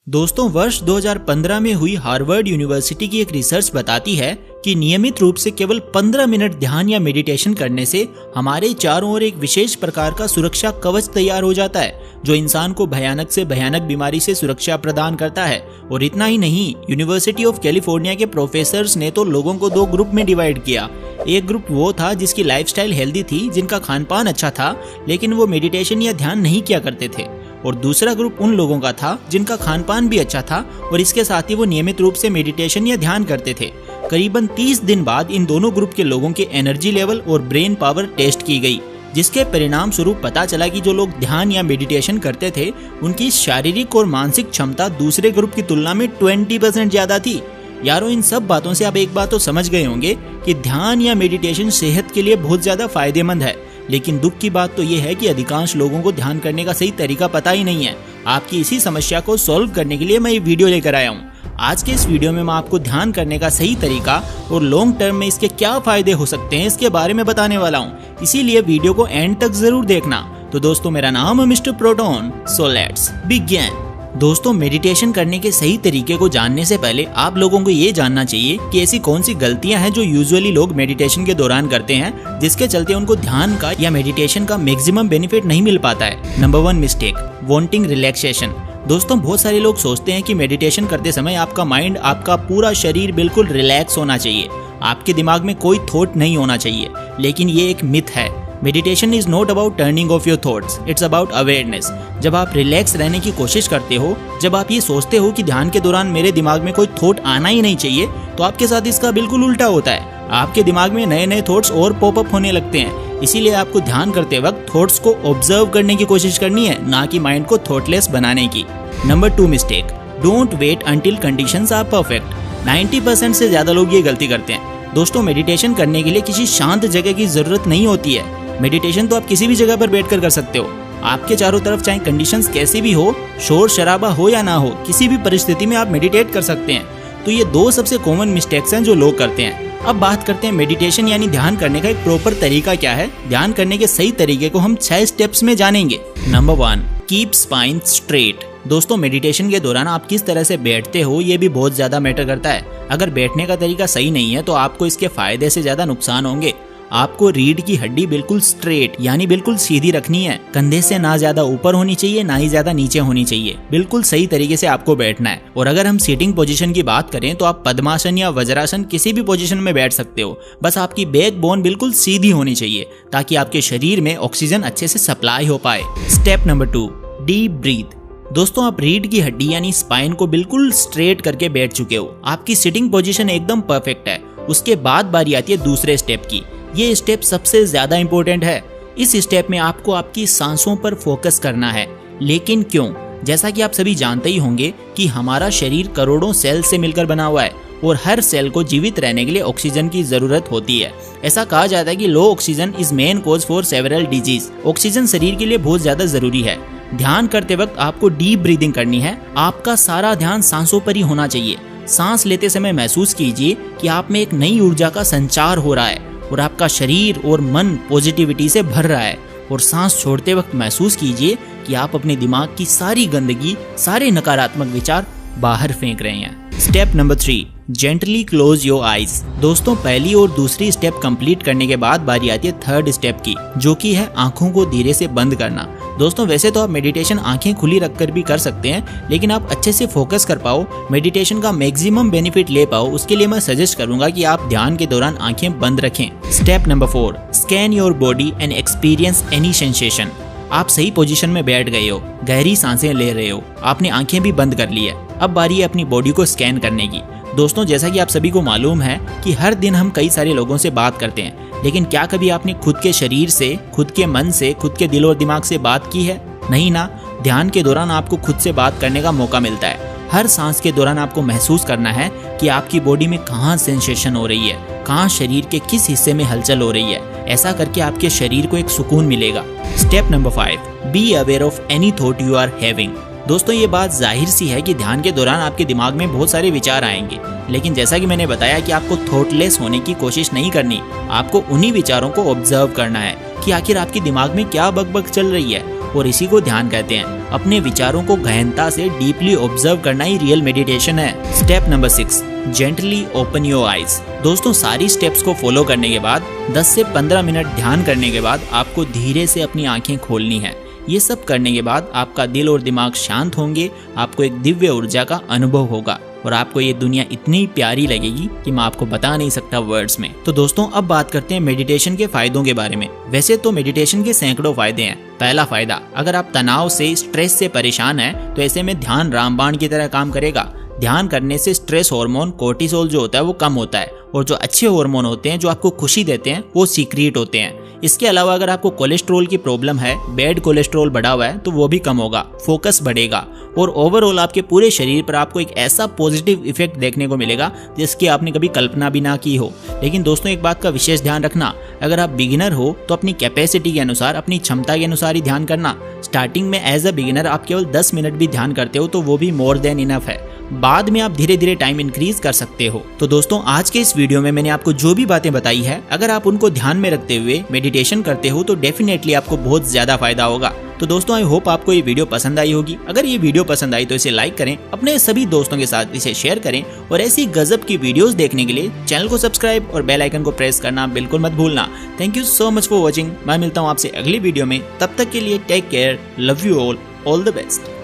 दोस्तों, वर्ष 2015 में हुई हार्वर्ड यूनिवर्सिटी की एक रिसर्च बताती है कि नियमित रूप से केवल 15 मिनट ध्यान या मेडिटेशन करने से हमारे चारों ओर एक विशेष प्रकार का सुरक्षा कवच तैयार हो जाता है, जो इंसान को भयानक से भयानक बीमारी से सुरक्षा प्रदान करता है। और इतना ही नहीं, यूनिवर्सिटी ऑफ कैलिफोर्निया के प्रोफेसर्स ने तो लोगों को दो ग्रुप में डिवाइड किया। एक ग्रुप वो था जिसकी लाइफस्टाइल हेल्दी थी, जिनका खान पान अच्छा था, लेकिन वो मेडिटेशन या ध्यान नहीं किया करते थे। और दूसरा ग्रुप उन लोगों का था जिनका खान पान भी अच्छा था और इसके साथ ही वो नियमित रूप से मेडिटेशन या ध्यान करते थे। करीबन 30 दिन बाद इन दोनों ग्रुप के लोगों के एनर्जी लेवल और ब्रेन पावर टेस्ट की गई, जिसके परिणाम स्वरूप पता चला कि जो लोग ध्यान या मेडिटेशन करते थे उनकी शारीरिक और मानसिक क्षमता दूसरे ग्रुप की तुलना में 20% ज्यादा थी। यारों, इन सब बातों से आप एक बात तो समझ गए होंगे कि ध्यान या मेडिटेशन सेहत के लिए बहुत ज्यादा फायदेमंद है। लेकिन दुख की बात तो ये है कि अधिकांश लोगों को ध्यान करने का सही तरीका पता ही नहीं है। आपकी इसी समस्या को सॉल्व करने के लिए मैं ये वीडियो लेकर आया हूँ। आज के इस वीडियो में मैं आपको ध्यान करने का सही तरीका और लॉन्ग टर्म में इसके क्या फायदे हो सकते हैं इसके बारे में बताने वाला हूँ, इसीलिए वीडियो को एंड तक जरूर देखना। तो दोस्तों, मेरा नाम है mister proton, so let's begin. दोस्तों, मेडिटेशन करने के सही तरीके को जानने से पहले आप लोगों को ये जानना चाहिए कि ऐसी कौन सी गलतियां हैं जो यूजुअली लोग मेडिटेशन के दौरान करते हैं, जिसके चलते उनको ध्यान का या मेडिटेशन का मैक्सिमम बेनिफिट नहीं मिल पाता है। Number 1 mistake, wanting relaxation. दोस्तों, बहुत सारे लोग सोचते हैं कि मेडिटेशन करते समय आपका माइंड, आपका पूरा शरीर बिल्कुल रिलैक्स होना चाहिए, आपके दिमाग में कोई थॉट नहीं होना चाहिए, लेकिन ये एक मिथ है। Meditation is not about turning of your thoughts, it's about awareness. जब आप रिलैक्स रहने की कोशिश करते हो, जब आप ये सोचते हो कि ध्यान के दौरान मेरे दिमाग में कोई थॉट आना ही नहीं चाहिए, तो आपके साथ इसका बिल्कुल उल्टा होता है। आपके दिमाग में नए नए थॉट्स और पॉपअप होने लगते हैं। इसीलिए आपको ध्यान करते वक्त थॉट्स को ऑब्जर्व करने की कोशिश करनी है, ना कि माइंड को थॉटलेस बनाने की। Number 2 mistake, don't wait until conditions are perfect. 90% से ज्यादा लोग ये गलती करते हैं। दोस्तों, मेडिटेशन करने के लिए किसी शांत जगह की जरूरत नहीं होती है। मेडिटेशन तो आप किसी भी जगह पर बैठकर कर सकते हो। आपके चारों तरफ चाहे कंडीशंस कैसी भी हो, शोर शराबा हो या ना हो, किसी भी परिस्थिति में आप मेडिटेट कर सकते हैं। तो ये दो सबसे कॉमन मिस्टेक्स हैं जो लोग करते हैं। अब बात करते हैं मेडिटेशन यानी ध्यान करने का एक प्रॉपर तरीका क्या है। ध्यान करने के सही तरीके को हम 6 स्टेप्स में जानेंगे। Number 1, keep spine straight. दोस्तों, मेडिटेशन के दौरान आप किस तरह से बैठते हो ये भी बहुत ज्यादा मैटर करता है। अगर बैठने का तरीका सही नहीं है तो आपको इसके फायदे से ज्यादा नुकसान होंगे। आपको रीढ़ की हड्डी बिल्कुल स्ट्रेट यानी बिल्कुल सीधी रखनी है। कंधे से ना ज्यादा ऊपर होनी चाहिए, ना ही ज्यादा नीचे होनी चाहिए। बिल्कुल सही तरीके से आपको बैठना है। और अगर हम सीटिंग पोजीशन की बात करें तो आप पद्मासन या वज्रासन किसी भी पोजीशन में बैठ सकते हो। बस आपकी बैक बोन बिल्कुल सीधी होनी चाहिए ताकि आपके शरीर में ऑक्सीजन अच्छे से सप्लाई हो पाए। Step number 2, deep breath. दोस्तों, आप रीढ़ की हड्डी यानी स्पाइन को बिल्कुल स्ट्रेट करके बैठ चुके हो। आपकी सिटिंग पोजीशन एकदम परफेक्ट है। उसके बाद बारी आती है दूसरे स्टेप की। ये स्टेप सबसे ज्यादा इंपॉर्टेंट है। इस स्टेप में आपको आपकी सांसों पर फोकस करना है। लेकिन क्यों? जैसा कि आप सभी जानते ही होंगे कि हमारा शरीर करोड़ों सेल से मिलकर बना हुआ है और हर सेल को जीवित रहने के लिए ऑक्सीजन की जरूरत होती है। ऐसा कहा जाता है कि low oxygen is main cause for several disease. Oxygen शरीर के लिए बहुत ज्यादा जरूरी है। ध्यान करते वक्त आपको डीप ब्रीदिंग करनी है। आपका सारा ध्यान सांसों पर ही होना चाहिए। सांस लेते समय महसूस कीजिए कि आप में एक नई ऊर्जा का संचार हो रहा है और आपका शरीर और मन पॉजिटिविटी से भर रहा है। और सांस छोड़ते वक्त महसूस कीजिए कि आप अपने दिमाग की सारी गंदगी, सारे नकारात्मक विचार बाहर फेंक रहे हैं। Step number 3, gently close your eyes. दोस्तों, पहली और दूसरी स्टेप कंप्लीट करने के बाद बारी आती है थर्ड स्टेप की, जो कि है आंखों को धीरे से बंद करना। दोस्तों, वैसे तो आप मेडिटेशन आंखें खुली रखकर भी कर सकते हैं, लेकिन आप अच्छे से फोकस कर पाओ, मेडिटेशन का मैक्सिमम बेनिफिट ले पाओ, उसके लिए मैं सजेस्ट करूंगा कि आप ध्यान के दौरान आंखें बंद रखें। Step number 4, scan your body and experience any sensation. आप सही पोजीशन में बैठ गए हो, गहरी सांसें ले रहे हो, आपने आंखें भी बंद कर ली है। अब बारी है अपनी बॉडी को स्कैन करने की। दोस्तों, जैसा कि आप सभी को मालूम है कि हर दिन हम कई सारे लोगों से बात करते हैं, लेकिन क्या कभी आपने खुद के शरीर से, खुद के मन से, खुद के दिल और दिमाग से बात की है? नहीं ना। ध्यान के दौरान आपको खुद से बात करने का मौका मिलता है। हर सांस के दौरान आपको महसूस करना है कि आपकी बॉडी में कहाँ सेंसेशन हो रही है, कहाँ शरीर के किस हिस्से में हलचल हो रही है। ऐसा करके आपके शरीर को एक सुकून मिलेगा। Step number 5, be aware of any thought you are having. दोस्तों, ये बात जाहिर सी है कि ध्यान के दौरान आपके दिमाग में बहुत सारे विचार आएंगे, लेकिन जैसा कि मैंने बताया कि आपको थॉटलेस होने की कोशिश नहीं करनी। आपको उन्हीं विचारों को ऑब्जर्व करना है कि आखिर आपके दिमाग में क्या बकबक चल रही है, और इसी को ध्यान कहते हैं। अपने विचारों को गहनता से डीपली ऑब्जर्व करना ही रियल मेडिटेशन है। Step number 6, gently open your eyes. दोस्तों सारी स्टेप्स को फॉलो करने के बाद 10 से 15 मिनट ध्यान करने के बाद आपको धीरे से अपनी आंखें खोलनी है। ये सब करने के बाद आपका दिल और दिमाग शांत होंगे, आपको एक दिव्य ऊर्जा का अनुभव होगा और आपको ये दुनिया इतनी प्यारी लगेगी कि मैं आपको बता नहीं सकता वर्ड्स में। तो दोस्तों अब बात करते हैं मेडिटेशन के फायदों के बारे में। वैसे तो मेडिटेशन के सैकड़ों फायदे हैं। पहला फायदा, अगर आप तनाव से, स्ट्रेस से परेशान हैं तो ऐसे में ध्यान रामबाण की तरह काम करेगा। ध्यान करने से स्ट्रेस हार्मोन कोर्टिसोल जो होता है वो कम होता है और जो अच्छे हार्मोन होते हैं जो आपको खुशी देते हैं वो सीक्रेट होते हैं। इसके अलावा अगर आपको कोलेस्ट्रॉल की प्रॉब्लम है, बैड कोलेस्ट्रॉल बढ़ा हुआ है, तो वो भी कम होगा, फोकस बढ़ेगा और ओवरऑल आपके पूरे शरीर पर आपको एक ऐसा पॉजिटिव इफेक्ट देखने को मिलेगा जिसकी आपने कभी कल्पना भी ना की हो। लेकिन दोस्तों एक बात का विशेष ध्यान रखना, अगर आप बिगिनर हो तो अपनी कैपेसिटी के अनुसार, अपनी क्षमता के अनुसार ही ध्यान करना। स्टार्टिंग में एज अ बिगिनर आप केवल 10 मिनट भी ध्यान करते हो तो वो भी मोर देन इनफ है। बाद में आप धीरे धीरे टाइम इंक्रीज कर सकते हो। तो दोस्तों आज के इस वीडियो में मैंने आपको जो भी बातें बताई है, अगर आप उनको ध्यान में रखते हुए मेडिटेशन करते हो तो डेफिनेटली आपको बहुत ज्यादा फायदा होगा। तो दोस्तों आई होप आपको ये वीडियो पसंद आई होगी। अगर ये वीडियो पसंद आई तो इसे लाइक करें, अपने सभी दोस्तों के साथ इसे शेयर करें और ऐसी गजब की वीडियोस देखने के लिए चैनल को सब्सक्राइब और बेल आइकन को प्रेस करना बिल्कुल मत भूलना। Thank you so much for watching. मैं मिलता हूँ आपसे अगली वीडियो में, तब तक के लिए take care, love you all the best.